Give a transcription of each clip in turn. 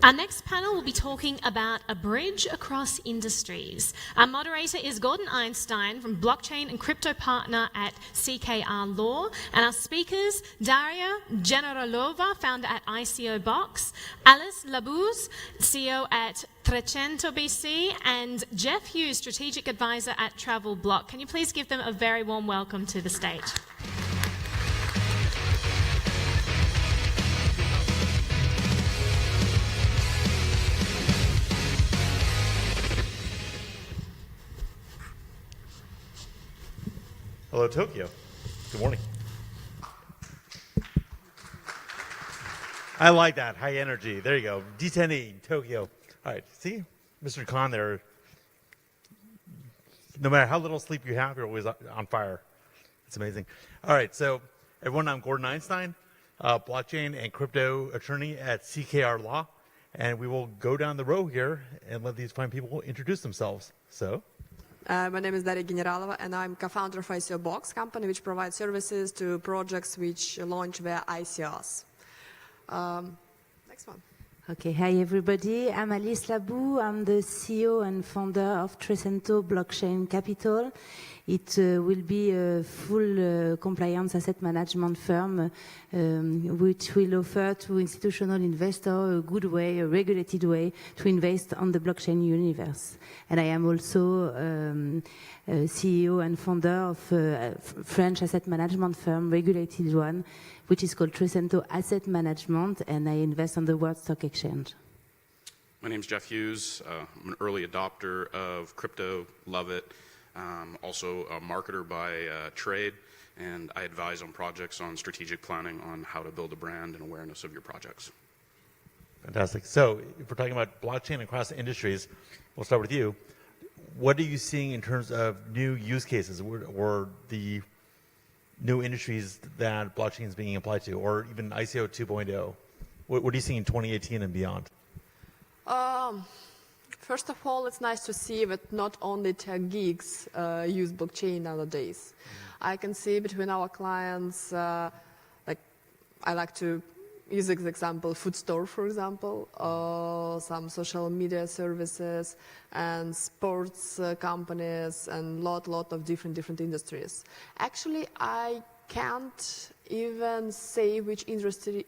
Our next panel will be talking about a bridge across industries. Our moderator is Gordon Einstein from blockchain and crypto partner at CKR Law, and our speakers, Daria Generalova, founder at ICO Box, Alice Labuz, CEO at Trecento BC, and Jeff Hughes, strategic advisor at Travel Block. Can you please give them a very warm welcome to the stage? Hello, Tokyo. Good morning. I like that, high energy. There you go. D10E, Tokyo. All right, see, Mr. Khan there, no matter how little sleep you have, you're always on fire. It's amazing. All right, so everyone, I'm Gordon Einstein, blockchain and crypto attorney at CKR Law, and we will go down the row here and let these fine people introduce themselves. So. My name is Daria Generalova, and I'm co-founder of ICO Box company, which provides services to projects which launch via ICOs. Next one. Okay, hi everybody. I'm Alice Labou. I'm the CEO and founder of Trecento Blockchain Capital. It will be a full compliance asset management firm which will offer to institutional investors a good way, a regulated way to invest on the blockchain universe. And I am also CEO and founder of a French asset management firm, regulated one, which is called Trecento Asset Management, and I invest on the World Stock Exchange. My name's Jeff Hughes. I'm an early adopter of crypto, love it. Also a marketer by trade, and I advise on projects on strategic planning on how to build a brand and awareness of your projects. Fantastic. So if we're talking about blockchain across industries, we'll start with you. What are you seeing in terms of new use cases or the new industries that blockchain is being applied to, or even ICO 2.0? What are you seeing in 2018 and beyond? First of all, it's nice to see that not only tech geeks use blockchain nowadays. I can see between our clients, like I like to use the example, food store, for example, some social media services and sports companies and lot of different industries. Actually, I can't even say which industry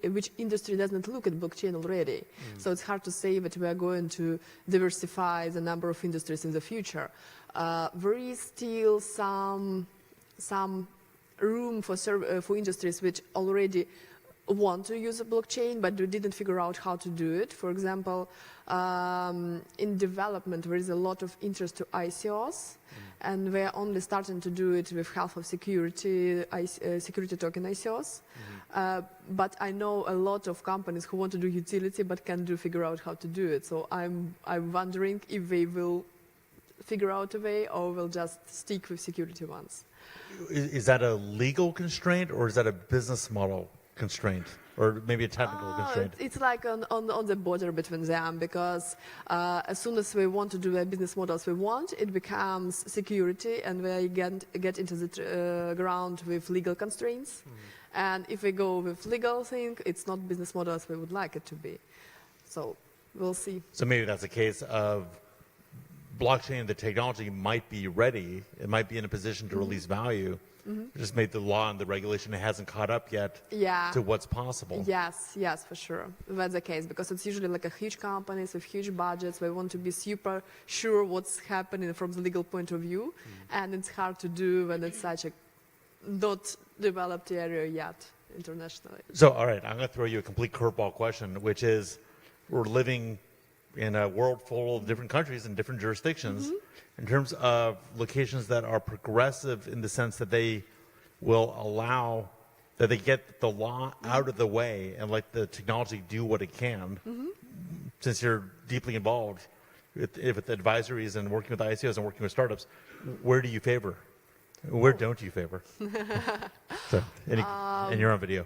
doesn't look at blockchain already. So it's hard to say that we are going to diversify the number of industries in the future. There is still some room for industries which already want to use a blockchain, but they didn't figure out how to do it. For example, in development, there is a lot of interest to ICOs, and we're only starting to do it with half of security token ICOs. But I know a lot of companies who want to do utility, but can't figure out how to do it. So I'm wondering if they will figure out a way, or will just stick with security ones. Is that a legal constraint, or is that a business model constraint, or maybe a technical constraint? It's like on the border between them, because as soon as we want to do the business models we want, it becomes security, and we get into the ground with legal constraints. And if we go with legal thing, it's not business model as we would like it to be. So we'll see. So maybe that's a case of blockchain, the technology might be ready, it might be in a position to release value. Just made the law and the regulation, it hasn't caught up yet to what's possible. Yes, for sure. That's the case, because it's usually like a huge companies with huge budgets. They want to be super sure what's happening from the legal point of view, and it's hard to do when it's such a not developed area yet internationally. So, all right, I'm going to throw you a complete curveball question, which is, we're living in a world full of different countries and different jurisdictions. In terms of locations that are progressive in the sense that they will allow, that they get the law out of the way and let the technology do what it can, since you're deeply involved with advisories and working with ICOs and working with startups, where do you favor? Where don't you favor? So, and you're on video.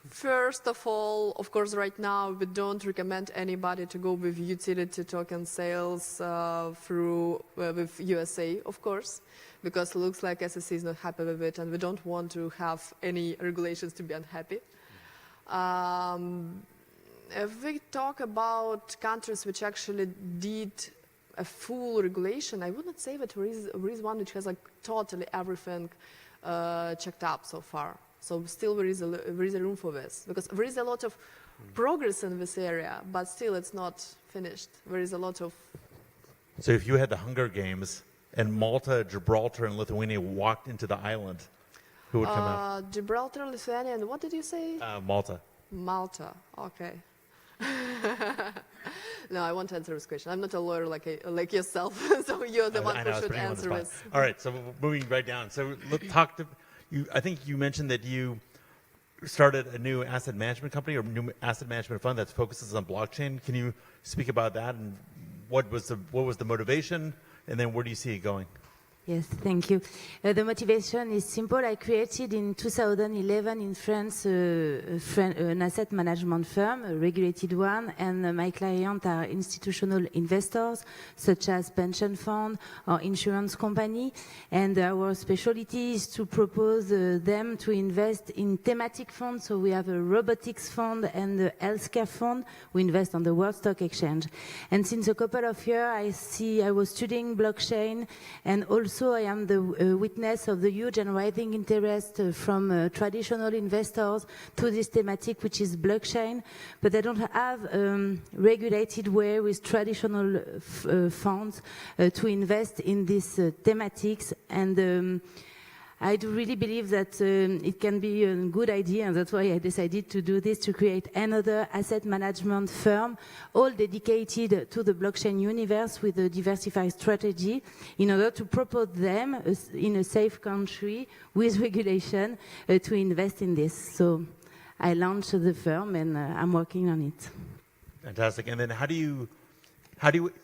First of all, of course, right now we don't recommend anybody to go with utility token sales with USA, of course, because it looks like SEC is not happy with it, and we don't want to have any regulations to be unhappy. If we talk about countries which actually did a full regulation, I wouldn't say that there is one which has like totally everything checked up so far. So still there is a room for this, because there is a lot of progress in this area, but still it's not finished. There is a lot of... So if you had the Hunger Games and Malta, Gibraltar, and Lithuania walked into the island, who would come out? Gibraltar, Lithuania, and what did you say? Malta. Malta, okay. No, I won't answer this question. I'm not a lawyer like yourself, so you're the one who should answer this. All right, so moving right down. So let's talk to you. I think you mentioned that you started a new asset management company or new asset management fund that focuses on blockchain. Can you speak about that and what was the motivation, and then where do you see it going? Yes, thank you. The motivation is simple. I created in 2011 in France an asset management firm, a regulated one, and my clients are institutional investors such as pension fund or insurance company. And our specialty is to propose them to invest in thematic funds. So we have a robotics fund and a healthcare fund. We invest on the World Stock Exchange. And since a couple of years, I was studying blockchain, and also I am the witness of the huge and rising interest from traditional investors to this thematic, which is blockchain. But they don't have a regulated way with traditional funds to invest in these thematics. And I do really believe that it can be a good idea, and that's why I decided to do this, to create another asset management firm, all dedicated to the blockchain universe with a diversified strategy, in order to propose them in a safe country with regulation to invest in this. So I launched the firm, and I'm working on it. Fantastic. And then how do you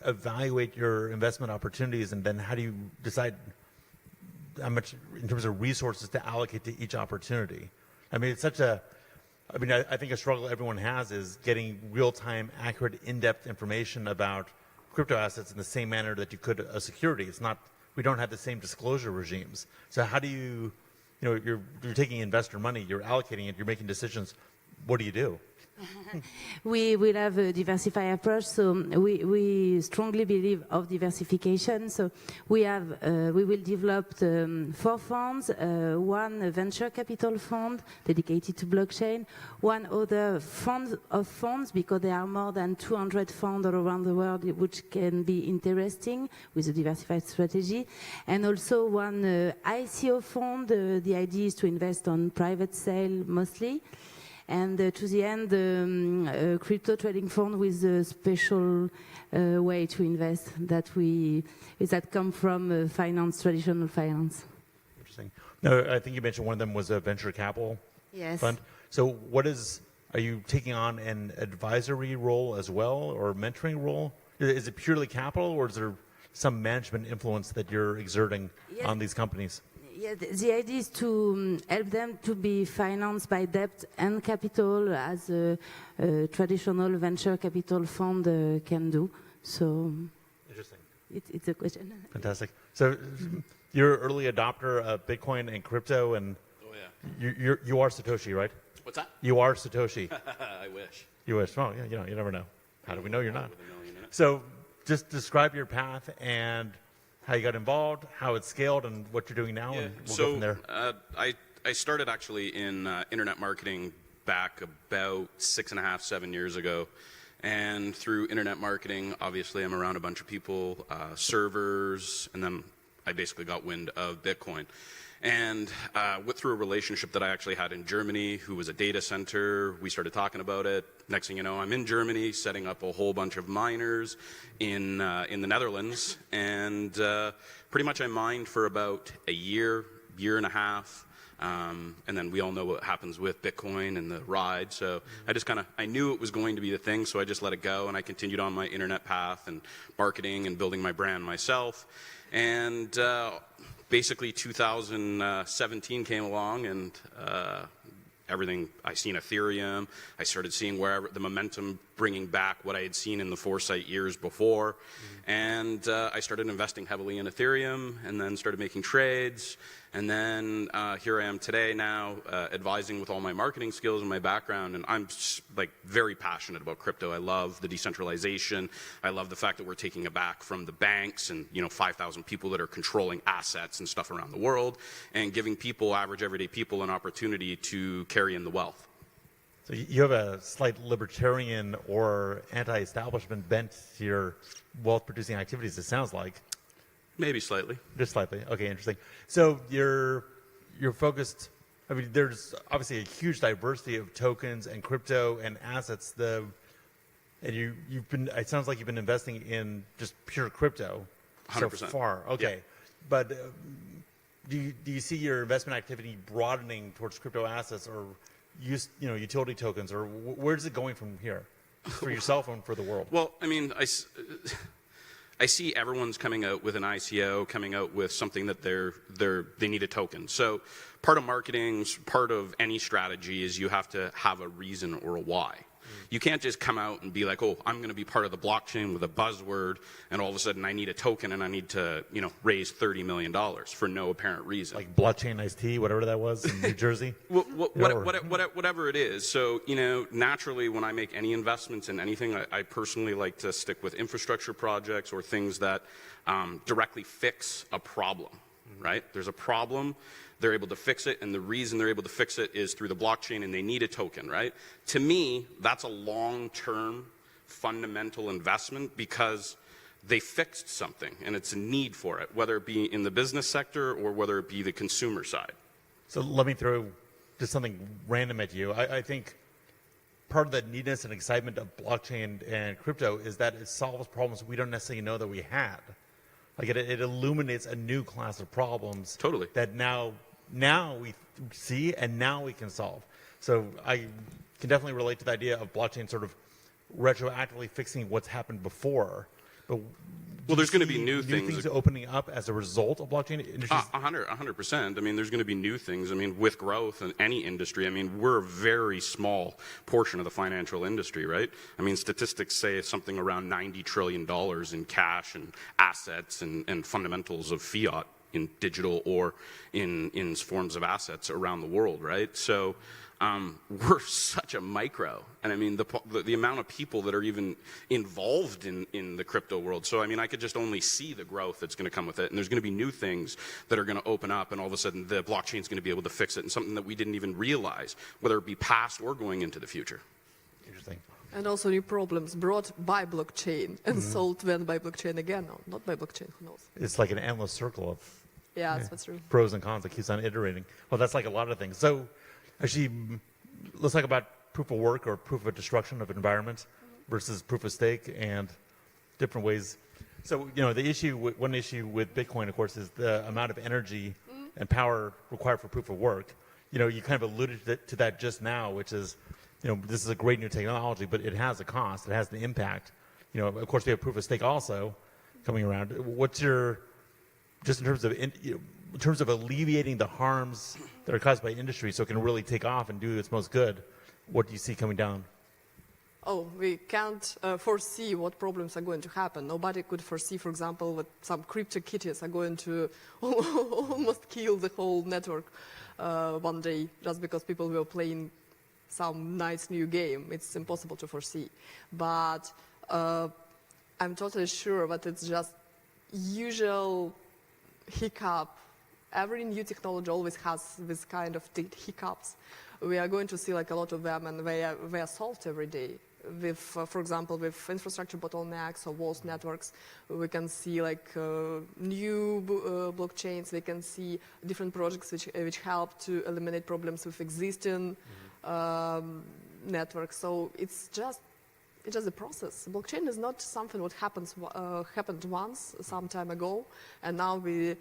evaluate your investment opportunities, and then how do you decide how much in terms of resources to allocate to each opportunity? I mean, I think a struggle everyone has is getting real-time, accurate, in-depth information about crypto assets in the same manner that you could a security. We don't have the same disclosure regimes. So how do you're taking investor money, you're allocating it, you're making decisions. What do you do? We will have a diversified approach, so we strongly believe of diversification. So we will develop 4 funds, one venture capital fund dedicated to blockchain, one other fund of funds, because there are more than 200 funds all around the world which can be interesting with a diversified strategy, and also one ICO fund. The idea is to invest on private sale mostly. And to the end, a crypto trading fund with a special way to invest that come from traditional finance. Interesting. No, I think you mentioned one of them was a venture capital fund. So are you taking on an advisory role as well, or mentoring role? Is it purely capital, or is there some management influence that you're exerting on these companies? Yeah, the idea is to help them to be financed by debt and capital, as a traditional venture capital fund can do. So, interesting. It's a question. Fantastic. So, you're an early adopter of Bitcoin and crypto, and you are Satoshi, right? What's that? You are Satoshi. I wish. You wish. Oh, yeah. You never know. How do we know you're not? So, just describe your path and how you got involved, how it scaled, and what you're doing now, and we'll go from there. I started actually in internet marketing back about 6.5, 7 years ago. And through internet marketing, obviously I'm around a bunch of people, servers, and then I basically got wind of Bitcoin. And through a relationship that I actually had in Germany, who was a data center, we started talking about it. Next thing you know, I'm in Germany setting up a whole bunch of miners in the Netherlands. And pretty much I mined for about a year and a half. And then we all know what happens with Bitcoin and the ride. So I knew it was going to be the thing, so I just let it go. And I continued on my internet path and marketing and building my brand myself. And basically 2017 came along, and everything, I seen Ethereum, I started seeing where the momentum bringing back what I had seen in the foresight years before. And I started investing heavily in Ethereum, and then started making trades. And then here I am today now, advising with all my marketing skills and my background. And I'm like very passionate about crypto. I love the decentralization. I love the fact that we're taking it back from the banks and 5,000 people that are controlling assets and stuff around the world, and giving people, average everyday people, an opportunity to carry in the wealth. So you have a slight libertarian or anti-establishment bent to your wealth-producing activities, it sounds like. Maybe slightly. Just slightly. Okay, interesting. So you're focused. I mean, there's obviously a huge diversity of tokens and crypto and assets. And you've been. It sounds like you've been investing in just pure crypto 100%. so far. Okay, Yeah. But do you see your investment activity broadening towards crypto assets or utility tokens, or where's it going from here for yourself and for the world? Well, I mean, I see everyone's coming out with an ICO, coming out with something that they need a token. So part of marketing, part of any strategy is you have to have a reason or a why. You can't just come out and be like, oh, I'm going to be part of the blockchain with a buzzword, and all of a sudden I need a token and I need to, raise $30 million for no apparent reason. Like blockchain iced tea, whatever that was in New Jersey? Whatever it is. So, naturally when I make any investments in anything, I personally like to stick with infrastructure projects or things that directly fix a problem, right? There's a problem. They're able to fix it, and the reason they're able to fix it is through the blockchain, and they need a token, right? To me, that's a long-term fundamental investment because they fixed something, and it's a need for it, whether it be in the business sector or whether it be the consumer side. So let me throw just something random at you. I think part of the neatness and excitement of blockchain and crypto is that it solves problems we don't necessarily know that we had. Like it illuminates a new class of problems. Totally. That now we see and now we can solve. So I can definitely relate to the idea of blockchain sort of retroactively fixing what's happened before. But well, there's going to be new things opening up as a result of blockchain industries. 100%. I mean, there's going to be new things. I mean, with growth in any industry, I mean, we're a very small portion of the financial industry, right? I mean, statistics say something around $90 trillion in cash and assets and fundamentals of fiat in digital or in forms of assets around the world, right? So we're such a micro, and I mean the amount of people that are even involved in the crypto world. So I mean, I could just only see the growth that's going to come with it, and there's going to be new things that are going to open up, and all of a sudden the blockchain is going to be able to fix it, and something that we didn't even realize, whether it be past or going into the future. Interesting. And also new problems brought by blockchain and solved then by blockchain again, or not by blockchain, who knows? It's like an endless circle of That's true. pros and cons that keeps on iterating. Well, that's like a lot of things. So actually, let's talk about proof of work or proof of destruction of environment versus proof of stake and different ways. So, one issue with Bitcoin, of course, is the amount of energy and power required for proof of work. You kind of alluded to that just now, which is, this is a great new technology, but it has a cost. It has the impact. Of course, we have proof of stake also coming around. What's your, just in terms of alleviating the harms that are caused by industry so it can really take off and do its most good, what do you see coming down? Oh, we can't foresee what problems are going to happen. Nobody could foresee, for example, that some crypto kitties are going to almost kill the whole network one day just because people were playing some nice new game. It's impossible to foresee. But I'm totally sure that it's just usual hiccup. Every new technology always has this kind of hiccups. We are going to see like a lot of them, and they are solved every day. With, for example, with infrastructure bottlenecks or worse networks, we can see like new blockchains. We can see different projects which help to eliminate problems with existing networks. So it's just a process. Blockchain is not something what happened once some time ago, and now we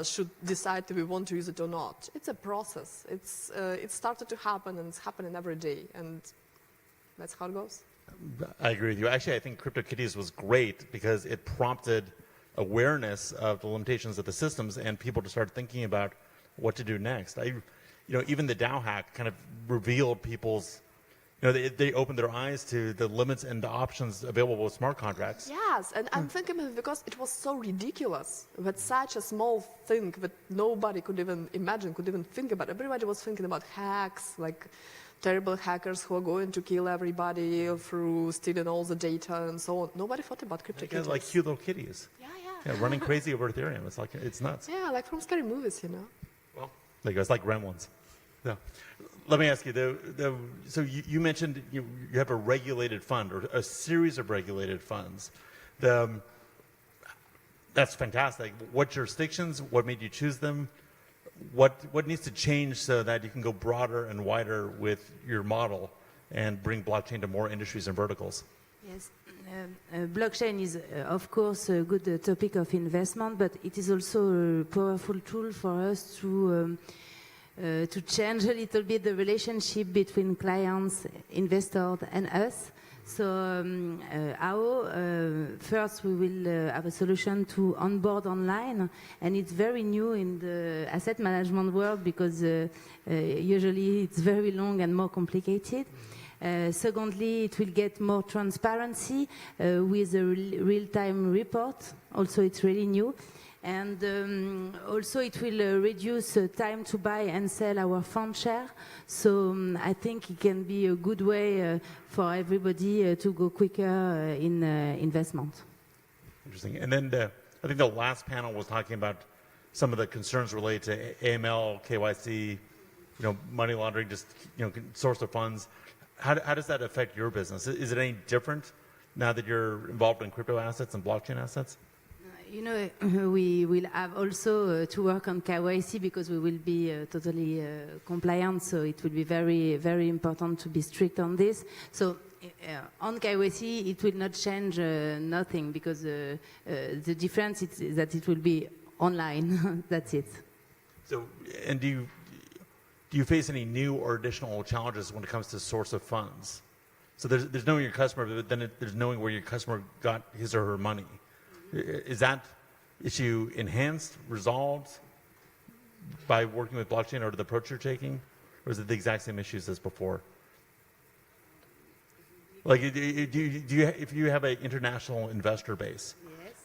should decide if we want to use it or not. It's a process. It started to happen, and it's happening every day, and that's how it goes. I agree with you. Actually, I think CryptoKitties was great because it prompted awareness of the limitations of the systems and people to start thinking about what to do next. Even the DAO hack kind of revealed people's they opened their eyes to the limits and the options available with smart contracts. Yes, and I'm thinking because it was so ridiculous that such a small thing that nobody could even imagine, could even think about. Everybody was thinking about hacks, like terrible hackers who are going to kill everybody through stealing all the data and so on. Nobody thought about crypto kitties. Like cute little kitties. Yeah, running crazy over Ethereum. It's nuts. Yeah, like from scary movies, Well, there you go. It's like Gremlins. Yeah. Let me ask you, so you mentioned you have a regulated fund or a series of regulated funds. That's fantastic. What jurisdictions? What made you choose them? What needs to change so that you can go broader and wider with your model and bring blockchain to more industries and verticals? Yes, blockchain is, of course, a good topic of investment, but it is also a powerful tool for us to change a little bit the relationship between clients, investors, and us. So first we will have a solution to onboard online, and it's very new in the asset management world because usually it's very long and more complicated. Secondly, it will get more transparency with a real-time report. Also, it's really new. And also it will reduce time to buy and sell our fund share. So I think it can be a good way for everybody to go quicker in investment. Interesting. And then I think the last panel was talking about some of the concerns related to AML, KYC, money laundering, just source of funds. How does that affect your business? Is it any different now that you're involved in crypto assets and blockchain assets? We will have also to work on KYC because we will be totally compliant. So it will be very, very important to be strict on this. So on KYC, it will not change nothing because the difference is that it will be online. That's it. So, and do you face any new or additional challenges when it comes to source of funds? So there's knowing your customer, but then there's knowing where your customer got his or her money. Is that issue enhanced, resolved by working with blockchain or the approach you're taking? Or is it the exact same issues as before? Like, if you have an international investor base,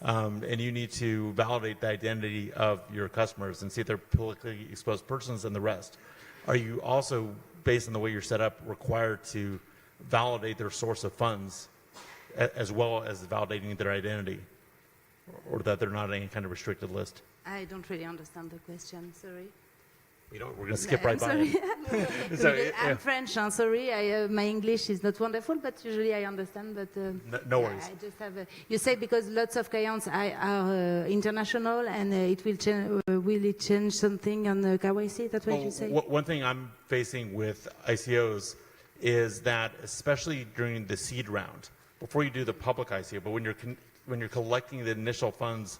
and you need to validate the identity of your customers and see if they're politically exposed persons and the rest, are you also, based on the way you're set up, required to validate their source of funds as well as validating their identity? Or that they're not on any kind of restricted list? I don't really understand the question, sorry. We're going to skip right by it. Sorry, I'm French, I'm sorry. My English is not wonderful, but usually I understand. But no worries. I just have you say because lots of clients are international, and it will change. Will it change something on the KYC? That's what you say. One thing I'm facing with ICOs is that, especially during the seed round, before you do the public ICO, but when you're collecting the initial funds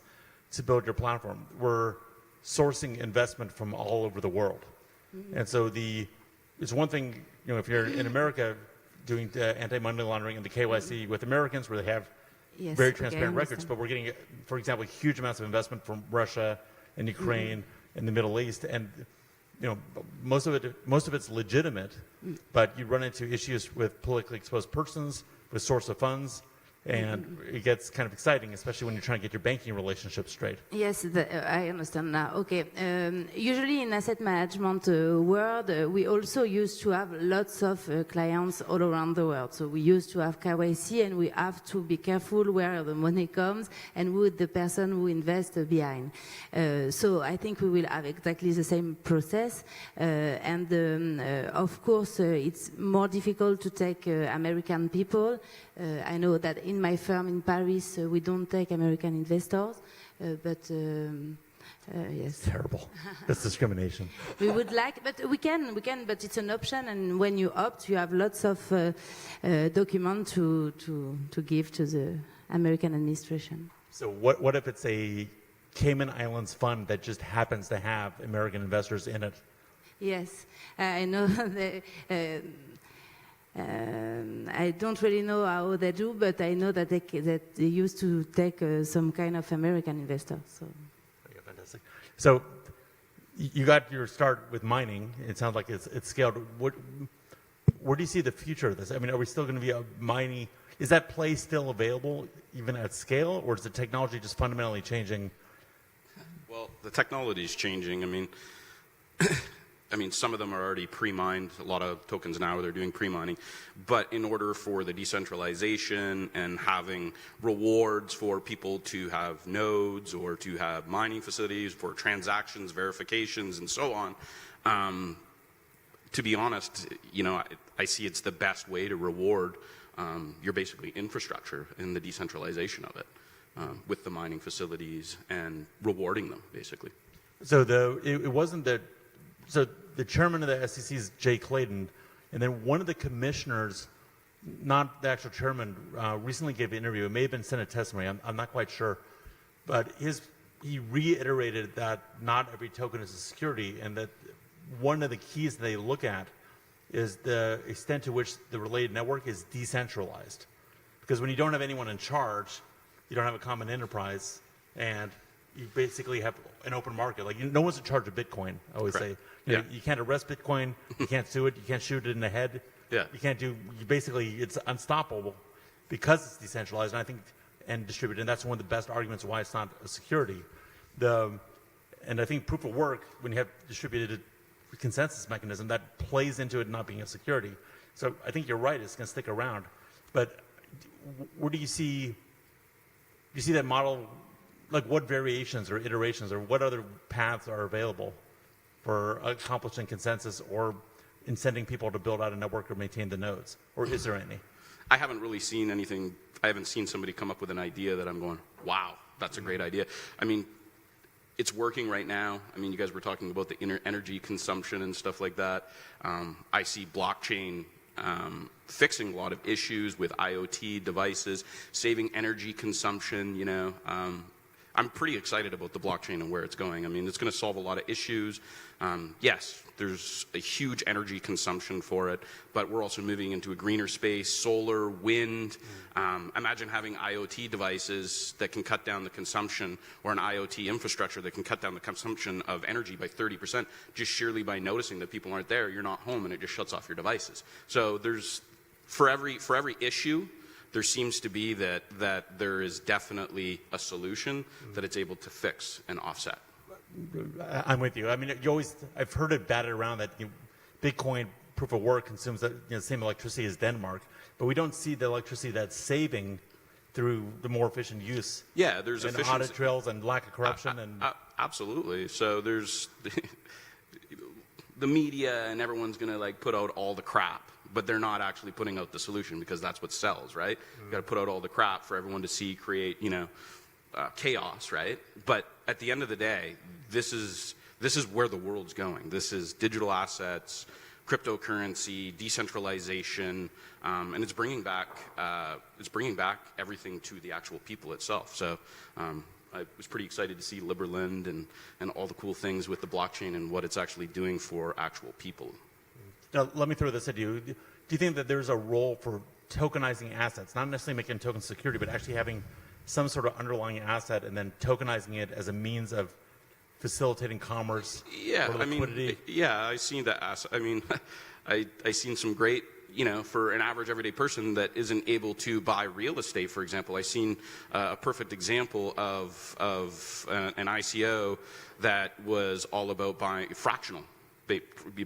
to build your platform, we're sourcing investment from all over the world. Mm-hmm. And so it's one thing, if you're in America doing anti-money laundering and the KYC with Americans where they have very transparent records, but we're getting, for example, huge amounts of investment from Russia and Ukraine and the Middle East. And most of it's legitimate, but you run into issues with politically exposed persons, with source of funds, and it gets kind of exciting, especially when you're trying to get your banking relationship straight. Yes, I understand now. Okay. Usually in asset management world, we also used to have lots of clients all around the world. So we used to have KYC, and we have to be careful where the money comes and who the person who invests behind. So I think we will have exactly the same process. And of course, it's more difficult to take American people. I know that in my firm in Paris, we don't take American investors, but yes. Terrible. That's discrimination. We would like, but we can, but it's an option, and when you opt, you have lots of documents to give to the American administration. So what if it's a Cayman Islands fund that just happens to have American investors in it? Yes, I know. I don't really know how they do, but I know that they used to take some kind of American investor. So. Yeah, fantastic. So you got your start with mining. It sounds like it's scaled. where do you see the future of this? I mean, are we still going to be a mining? Is that play still available even at scale, or is the technology just fundamentally changing? Well, the technology is changing. I mean, some of them are already pre-mined. A lot of tokens now they're doing pre-mining. But in order for the decentralization and having rewards for people to have nodes or to have mining facilities for transactions, verifications, and so on, to be honest, I see it's the best way to reward your basically infrastructure in the decentralization of it with the mining facilities and rewarding them, basically. So it wasn't that. So the chairman of the SEC is Jay Clayton, and then one of the commissioners, not the actual chairman, recently gave an interview. It may have been Senate testimony. I'm not quite sure, but he reiterated that not every token is a security, and that one of the keys they look at is the extent to which the related network is decentralized. Because when you don't have anyone in charge, you don't have a common enterprise, and you basically have an open market. Like, no one's in charge of Bitcoin, I always say. You can't arrest Bitcoin, you can't sue it, you can't shoot it in the head. Yeah. It's unstoppable because it's decentralized, and I think, and distributed, and that's one of the best arguments why it's not a security. And I think proof of work, when you have distributed consensus mechanism, that plays into it not being a security. So I think you're right, it's going to stick around. But where do you see that model, like what variations or iterations or what other paths are available for accomplishing consensus or incenting people to build out a network or maintain the nodes? Or is there any? I haven't really seen anything. I haven't seen somebody come up with an idea that I'm going, wow, that's a great idea. I mean, it's working right now. I mean, you guys were talking about the energy consumption and stuff like that. I see blockchain fixing a lot of issues with IoT devices, saving energy consumption, I'm pretty excited about the blockchain and where it's going. I mean, it's going to solve a lot of issues. Yes, there's a huge energy consumption for it, but we're also moving into a greener space, solar, wind. Imagine having IoT devices that can cut down the consumption, or an IoT infrastructure that can cut down the consumption of energy by 30%, just sheerly by noticing that people aren't there, you're not home, and it just shuts off your devices. So there's, for every issue, there seems to be that there is definitely a solution that it's able to fix and offset. I'm with you. I mean, I've heard it batted around that Bitcoin proof of work consumes the same electricity as Denmark, but we don't see the electricity that's saving through the more efficient use. Yeah, there's and efficiency. Audit trails and lack of corruption. Absolutely. So there's the media and everyone's going to put out all the crap, but they're not actually putting out the solution because that's what sells, right? You got to put out all the crap for everyone to see, create, chaos, right? But at the end of the day, this is where the world's going. This is digital assets, cryptocurrency, decentralization, and it's bringing back everything to the actual people itself. So I was pretty excited to see Liberland and all the cool things with the blockchain and what it's actually doing for actual people. Now, let me throw this at you. Do you think that there's a role for tokenizing assets, not necessarily making token security, but actually having some sort of underlying asset and then tokenizing it as a means of facilitating commerce or liquidity? I've seen that asset. I mean, I've seen some great, for an average everyday person that isn't able to buy real estate, for example. I've seen a perfect example of an ICO that was all about buying fractional.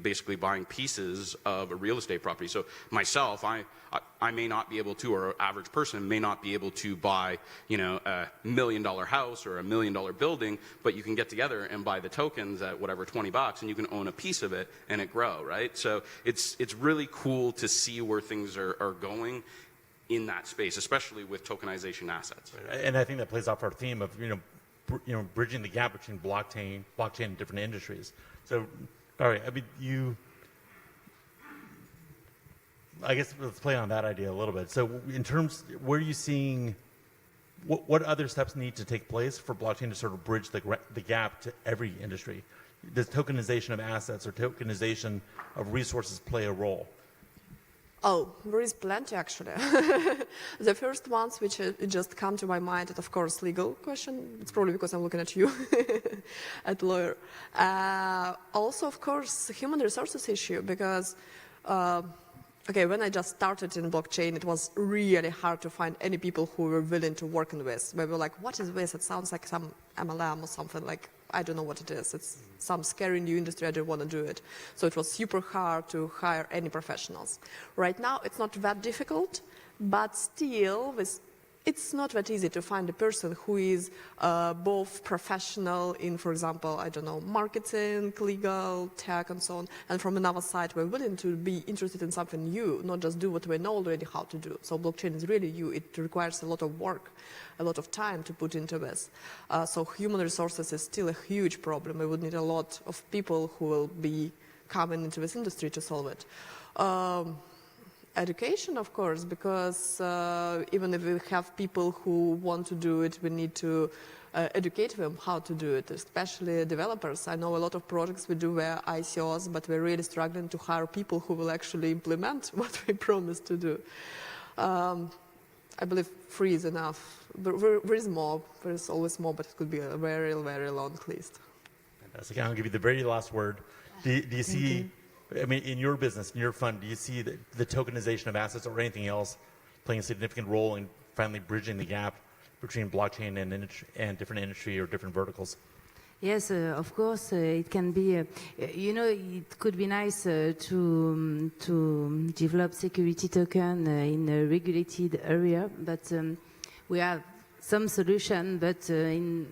Basically buying pieces of a real estate property. So myself, I may not be able to, or an average person may not be able to buy, a $1 million house or a $1 million building, but you can get together and buy the tokens at whatever, $20, and you can own a piece of it and it grow, right? So it's really cool to see where things are going in that space, especially with tokenization assets. And I think that plays off our theme of, bridging the gap between blockchain and different industries. So, all right, I mean, I guess let's play on that idea a little bit. So in terms, where are you seeing, what other steps need to take place for blockchain to sort of bridge the gap to every industry? Does tokenization of assets or tokenization of resources play a role? Oh, there is plenty, actually. The first ones which just come to my mind is, of course, legal question. It's probably because I'm looking at you, at lawyer. Also, of course, human resources issue, because Okay, when I just started in blockchain, it was really hard to find any people who were willing to work in this. We were like, what is this? It sounds like some MLM or something. Like, I don't know what it is. It's some scary new industry. I don't want to do it. So it was super hard to hire any professionals. Right now, it's not that difficult, but still, it's not that easy to find a person who is both professional in, for example, I don't know, marketing, legal, tech, and so on, and from another side, we're willing to be interested in something new, not just do what we know already how to do. So blockchain is really new. It requires a lot of work, a lot of time to put into this. So human resources is still a huge problem. We would need a lot of people who will be coming into this industry to solve it. Education, of course, because even if we have people who want to do it, we need to educate them how to do it, especially developers. I know a lot of projects we do were ICOs, but we're really struggling to hire people who will actually implement what we promised to do. I believe 3 is enough. There is more. There is always more, but it could be a very, very long list. Fantastic. I'll give you the very last word. Do you see... I mean, in your business, in your fund, do you see the tokenization of assets or anything else playing a significant role in finally bridging the gap between blockchain and different industry or different verticals? Yes, of course, it can be, it could be nice to develop security token in a regulated area, but we have some solution, but in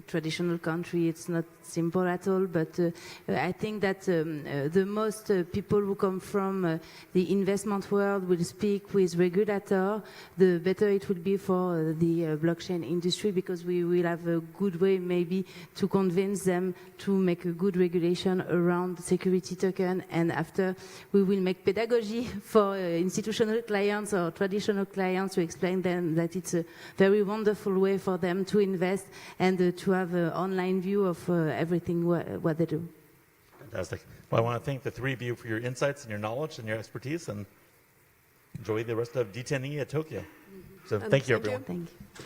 traditional country it's not simple at all, but I think that the most people who come from the investment world will speak with regulator, the better it will be for the blockchain industry, because we will have a good way maybe to convince them to make a good regulation around security token, and after we will make pedagogy for institutional clients or traditional clients to explain them that it's a very wonderful way for them to invest and to have an online view of everything what they do. Fantastic. Well, I want to thank the 3 of you for your insights and your knowledge and your expertise, and enjoy the rest of D10E at Tokyo. So thank you, everyone. Thank you.